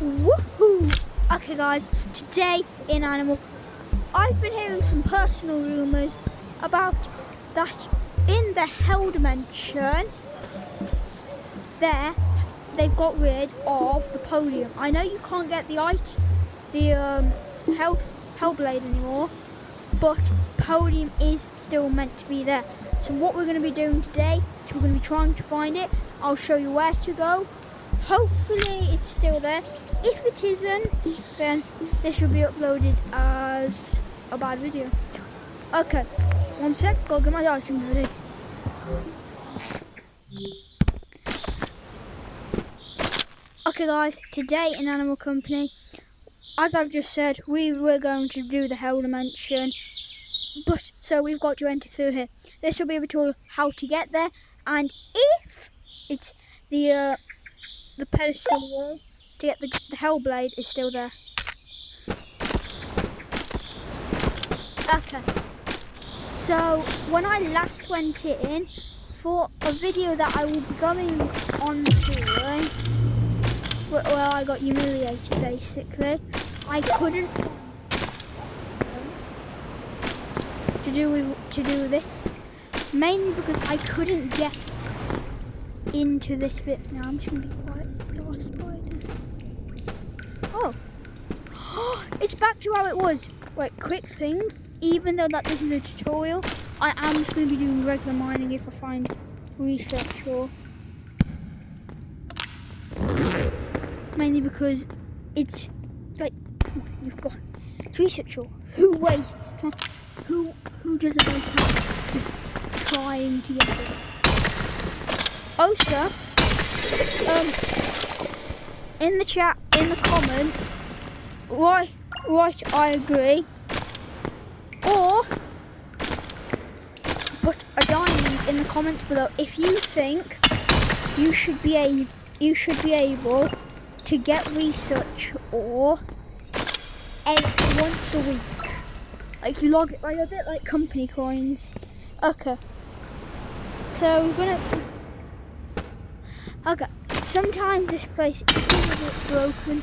Woohoo! Okay guys, today in Animal, I've been hearing some personal rumours about that in the Hell Dimension, they've got rid of the podium. I know you can't get the Hellblade anymore, but podium is still meant to be there. So what we're going to be doing today is we're going to be trying to find it. I'll show you where to go. Hopefully it's still there. If it isn't, then this will be uploaded as a bad video. Okay, one sec, go get my items ready. Okay guys, today in Animal Company, as I've just said, we were going to do the Hell Dimension, but so we've got to enter through here. This will be a tutorial how to get there, and if it's the pedestal to get the Hellblade is still there. Okay, so when I last went in for a video that I will be going on doing, where I got humiliated basically, I couldn't to do this, mainly because I couldn't get into this bit. Now I'm just gonna be quiet. There are spiders. Oh, it's back to how it was. Wait, quick thing. Even though that this is a tutorial, I am just going to be doing regular mining if I find research or mainly because it's like, come on, you've got research or who wastes time? Who doesn't waste time just trying to get it? Also, in the chat, in the comments, right, I agree, or put a diamond in the comments below if you think you should be able to get research or once a week. Like you log it, like a bit like company coins. Okay. So we're gonna. Okay. Sometimes this place is a bit broken.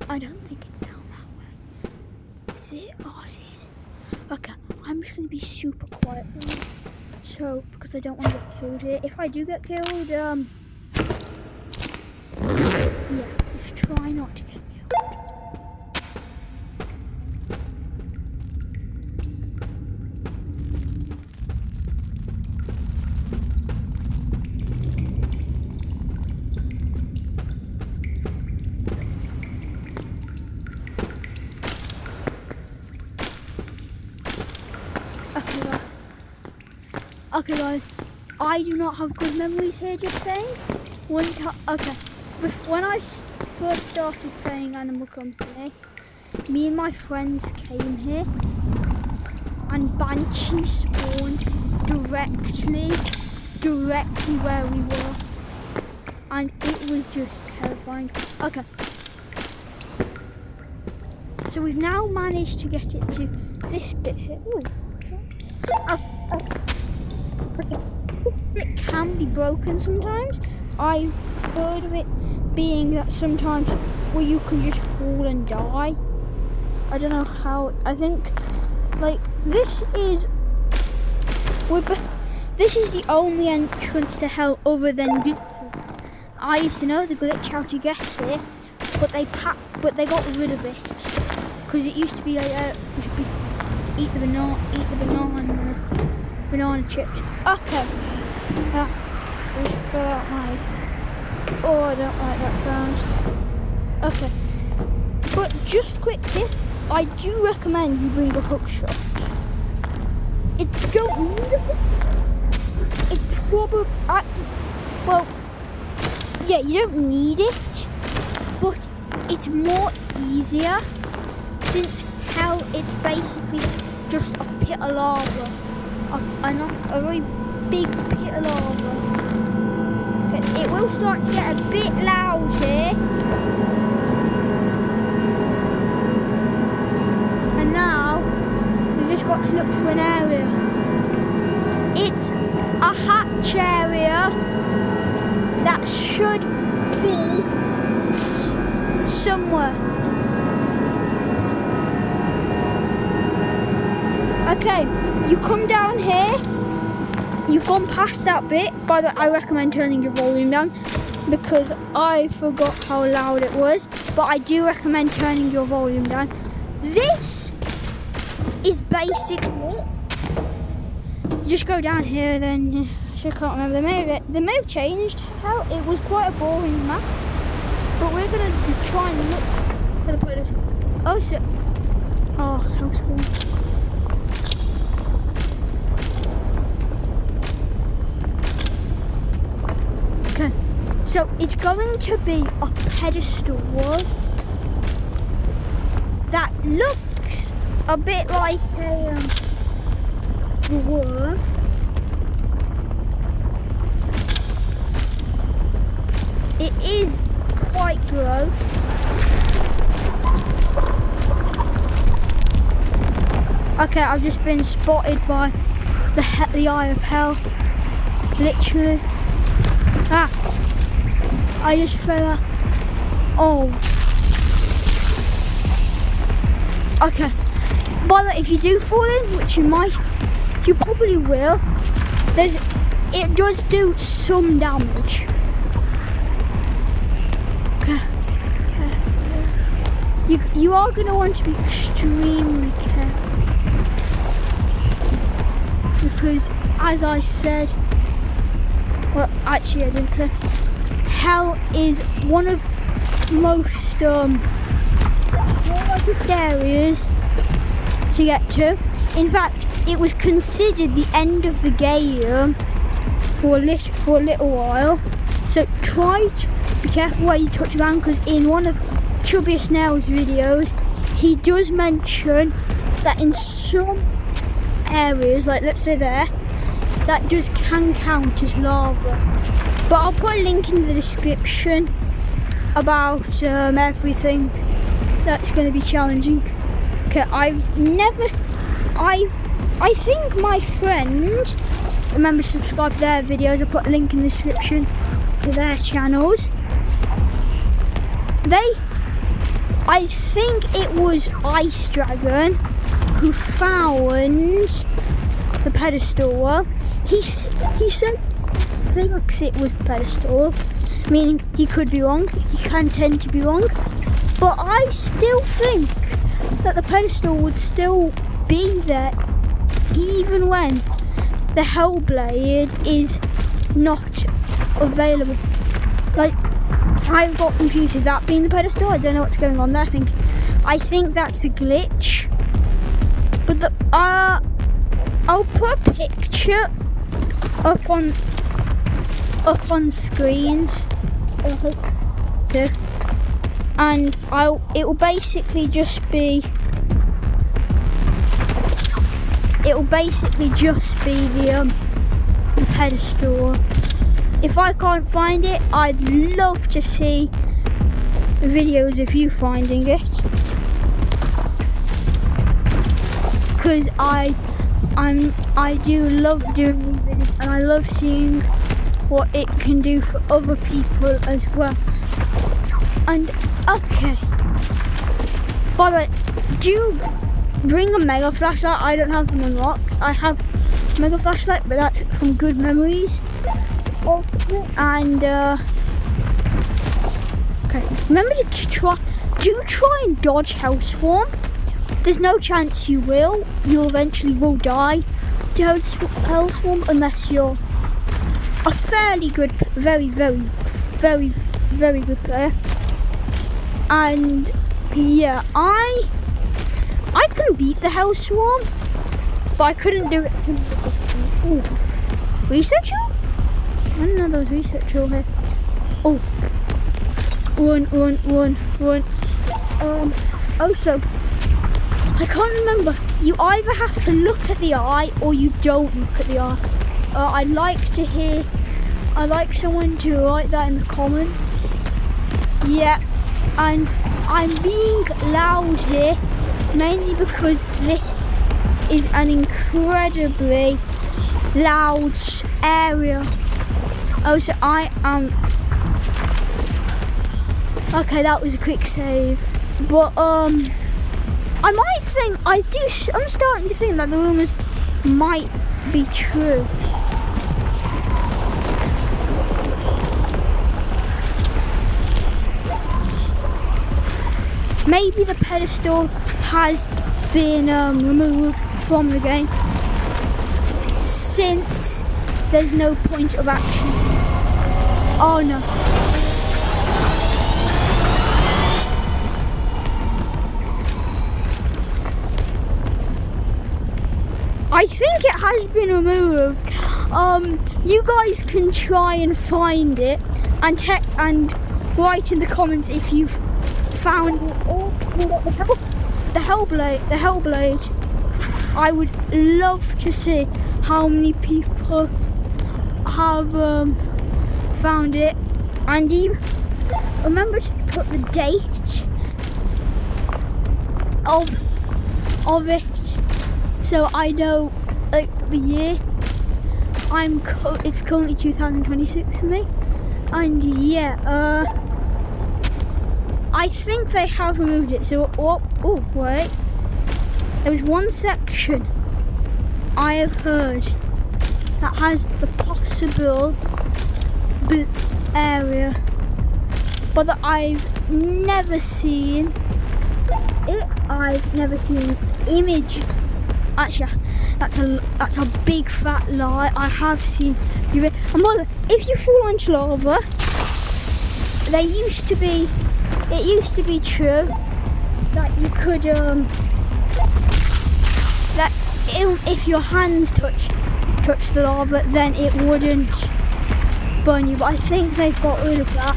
I don't think it's down that way. Is it? Oh, it is. Okay. I'm just gonna be super quiet now. So because I don't want to get killed here. If I do get killed, yeah, just try not to get killed. Okay guys, I do not have good memories here, just saying. One time, okay, when I first started playing Animal Company, me and my friends came here and Banshee spawned directly where we were, and it was just terrifying. Okay, so we've now managed to get it to this bit here. Ooh, okay. It can be broken sometimes. I've heard of it being that sometimes where you can just fall and die. I don't know how. I think like this is the only entrance to hell other than glitches. I used to know the glitch how to get it, but they got rid of it because it used to be like to eat the banana chips. Okay. Let me fill out my. Oh, I don't like that sound. Okay. But just quick tip, I do recommend you bring a hook shot. You don't need a hook. It's probably well, yeah, you don't need it, but it's more easier since hell it's basically just a pit of lava. A very big pit of lava. Okay, it will start to get a bit loud here. And now we've just got to look for an area. It's a hatch area that should be somewhere. Okay, you come down here. You've gone past that bit. By the way, I recommend turning your volume down because I forgot how loud it was. But I do recommend turning your volume down. This is basically it. You just go down here, then I can't remember. They may have changed. Hell, it was quite a boring map. But we're gonna try and look for the players. Oh shit! Oh, house wall. Okay, so it's going to be a pedestal wall that looks a bit like a wall. It is quite gross. Okay, I've just been spotted by the Eye of Hell. Literally. Ah! I just fell out. Oh. Okay. By the way, if you do fall in, which you might, you probably will, it does do some damage. You are going to want to be extremely careful because, as I said, well, actually I didn't say, Hell is one of the most hardest areas to get to. In fact, it was considered the end of the game for a little while. So try to be careful where you touch the ground, because in one of Chubby Snail's videos, he does mention that in some areas, like let's say there, that can count as lava. But I'll put a link in the description about everything that's going to be challenging. Okay, I think my friend, remember to subscribe to their videos, I'll put a link in the description to their channels. I think it was Ice Dragon who found the pedestal. He said thinks it was the pedestal, meaning he could be wrong. He can tend to be wrong, but I still think that the pedestal would still be there even when the Hellblade is not available. Like, I got confused with that being the pedestal. I don't know what's going on there. I think that's a glitch. But I'll put a picture up on screens, and it will basically just be the pedestal. If I can't find it, I'd love to see videos of you finding it, because I do love doing these videos, and I love seeing what it can do for other people as well. And okay, by the way, do you bring a mega flashlight? I don't have them unlocked. I have a mega flashlight, but that's from good memories. And okay, remember to try and dodge Hellswarm. There's no chance you will. You eventually will die to Hellswarm unless you're a fairly good, very, very, very, very good player. And yeah, I can beat the Hellswarm, but I couldn't do it. Ooh. Research tool? I don't know those research tool here. Oh, run. Also, I can't remember. You either have to look at the eye or you don't look at the eye. I'd like someone to write that in the comments. Yeah, and I'm being loud here mainly because this is an incredibly loud area. Also, I am Okay, that was a quick save. But I might think I'm starting to think that the rumors might be true. Maybe the pedestal has been removed from the game since there's no point of action. Oh no. I think it has been removed. You guys can try and find it and write in the comments if you've found it. Or the Hellblade. I would love to see how many people have found it, and you remember to put the date of it, so I know like the year. It's currently 2026 for me, and yeah, I think they have removed it. So oh wait, there was one section I have heard that has the possible area, but that I've never seen it. I've never seen an image. Actually, that's a big fat lie. I have seen you. And mother, if you fall into lava, it used to be true that you could that if your hands touch the lava, then it wouldn't burn you. But I think they've got rid of that.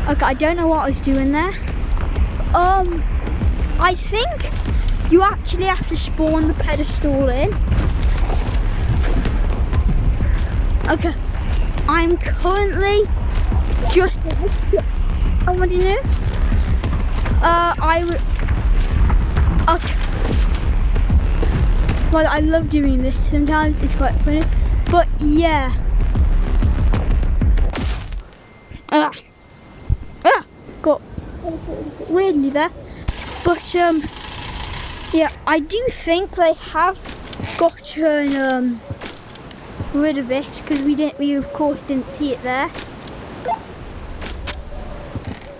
Okay, I don't know what I was doing there. I think you actually have to spawn the pedestal in. Okay, I'm currently just. Oh, what do you do? Okay. Well, I love doing this. Sometimes it's quite funny, but yeah. Got weirdly there, but yeah, I do think they have gotten rid of it because we of course didn't see it there.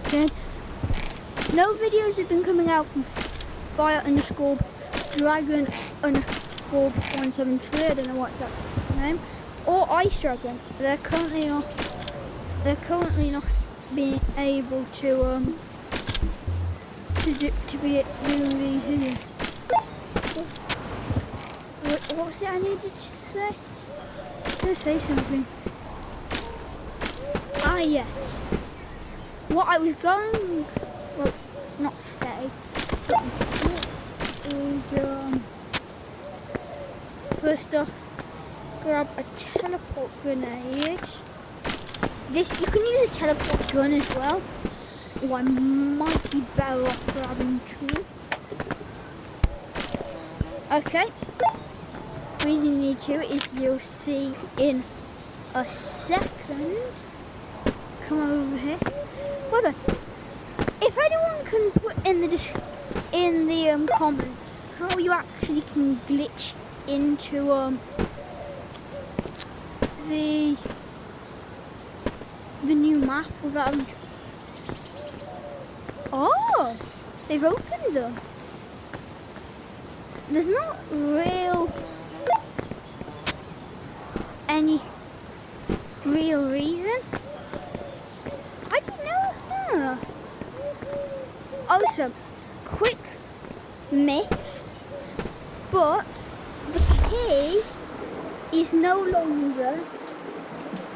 Okay. No videos have been coming out from Fire_Dragon_173. I don't know what's that name, or Ice Dragon. They're currently not being able to be doing these videos. What was it I needed to say? I was going to say something. Ah yes. What I was going, well, not say, but is first off, grab a teleport grenade. You can use a teleport gun as well. Oh, I might be better off grabbing two. Okay. The reason you need two is you'll see in a second. Come over here. Well then, if anyone can put in the comment how you actually can glitch into the new map without. Oh, they've opened them. There's not any real reason. I don't know. Huh. Also, quick myth, but the key is no longer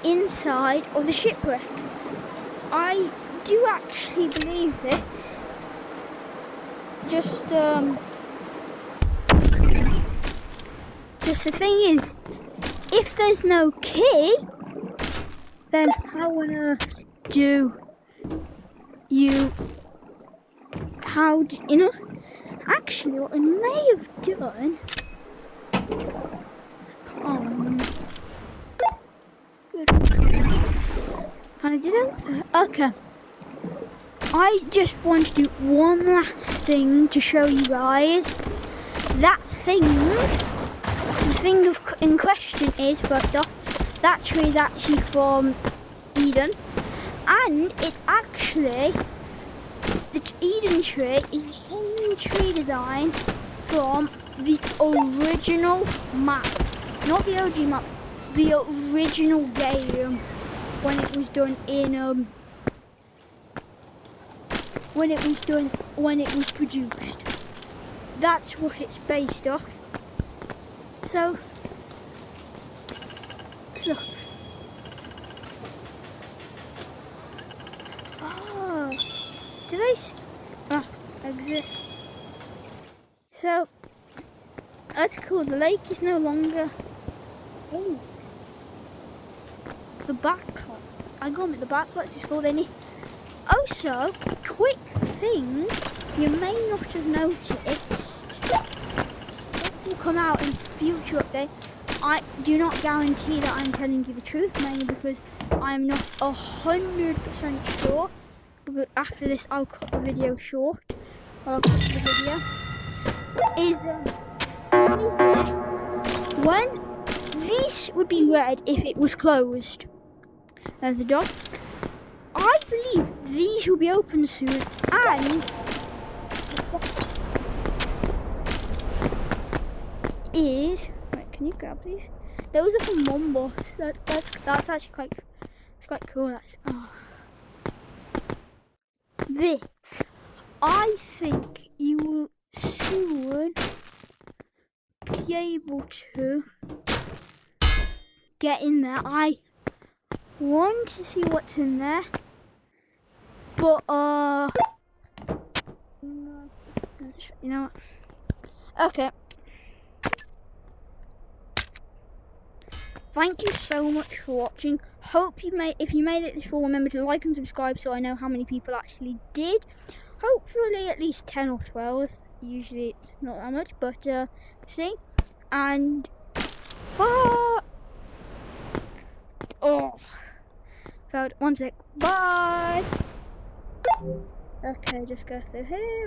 inside of the shipwreck. I do actually believe this. Just the thing is, if there's no key, then how on earth do you know? Actually, what I may have done. Good. I didn't. Okay. I just want to do one last thing to show you guys. That thing, the thing in question is, first off, that tree is actually from Eden. And it's actually, the Eden tree is the same tree design from the original map. Not the OG map, the original game when it was done in, when it was produced. That's what it's based off. So, look. Oh, do they? Exit. So, that's cool. The lake is no longer. Oh, the backpacks. I got it. The backpacks is called any. Also, quick thing you may not have noticed. It will come out in future update. I do not guarantee that I'm telling you the truth, mainly because I'm not 100% sure. Because after this, I'll cut the video short. Or I'll cut the video. When this would be red if it was closed. There's the dog. I believe these will be open soon, and is wait, can you grab these? Those are from Mombos. That's actually quite cool. Actually. Oh. This, I think you will soon be able to get in there. I want to see what's in there. But, you know what? Okay. Thank you so much for watching. Hope if you made it this far, remember to like and subscribe so I know how many people actually did. Hopefully at least 10 or 12. Usually it's not that much, but, see? And, oh, one sec. Bye. Okay, just go through here.